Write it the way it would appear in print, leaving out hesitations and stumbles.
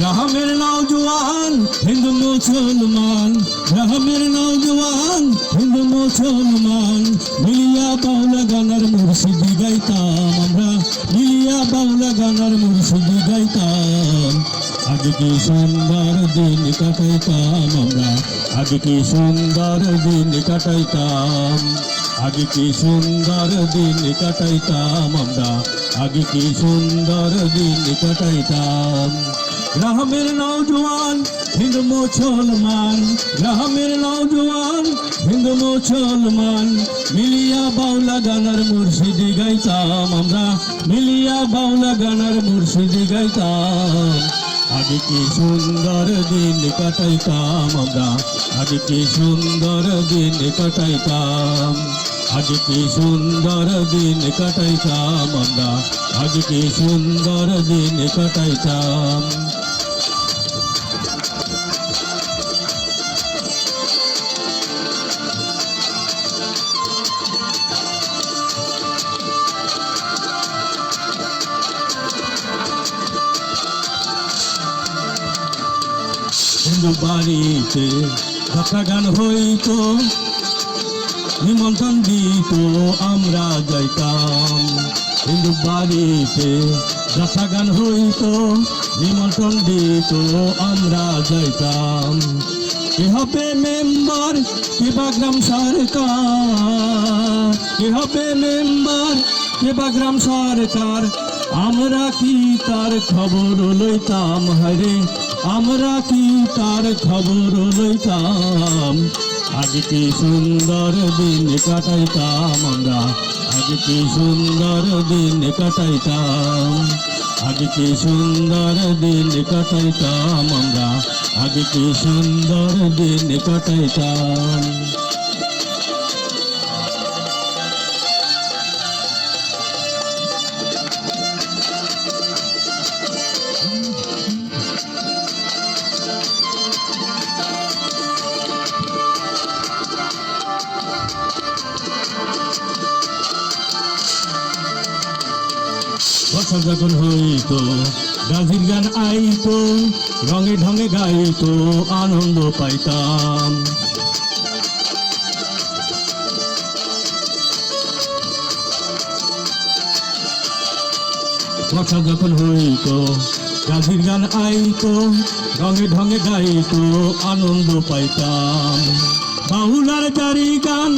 গ্রামের নওজোয়ান হিন্দু মুসলমান, গ্রামের নওজোয়ান হিন্দু মুসলমান, মিলিয়া বাউলা গানার মুর্শিদি গাইতাম আমরা, মিলিয়া বাউলা গানার মুর্শিদি গাইতাম। আগে কি সুন্দর দিন কাটাইতাম আমরা, আগে কি সুন্দর দিন কাটাইতাম, আগে কি সুন্দর দিন কাটাইতাম আমরা, আগে কি সুন্দর দিন কাটাইতাম। গ্রামের নওজোয়ান হিন্দু মুসলমান, গ্রামের নওজোয়ান হিন্দু মুসলমান, মিলিয়া বাউলা গানার মুর্শিদি গাইতাম আমরা, মিলিয়া বাউলা গানার মুর্শিদি গাইতাম। আগে কি সুন্দর দিন কাটাইতাম আমরা, আগে কি সুন্দর দিন কাটাইতাম, আগে কি সুন্দর দিন কাটাইতাম আমরা, আগে কি সুন্দর দিন কাটাইতাম। হিন্দু বাড়িতে কথা গান হইতো, নিমন্ত্রণ দিত আমরা যাইতাম। হিন্দু বাড়িতে কথা গান হইতো, নিমন্ত্রণ দিত আমরা যাইতাম। কে হবে মেম্বার কে বা গ্রাম সরকার, কে হবে মেম্বার কে বা গ্রাম সরকার, আমরা কি তার খবর লইতাম হারে, আমরা কি তার খবর লইতাম। আগে কি সুন্দর দিন কাটাইতাম আমরা, আগে কি সুন্দর দিন কাটাইতাম, আগে কি সুন্দর দিন কাটাইতাম আমরা, আগে কি সুন্দর দিন কাটাইতাম। বছর যখন হইতো গাজির গান আইতো, রঙে ঢঙে গাইতো আনন্দ পাইতাম। বছর যখন হইতো গাজির গান আইতো, রঙে ঢঙে গাইতো আনন্দ পাইতাম। বাউলার জারি গান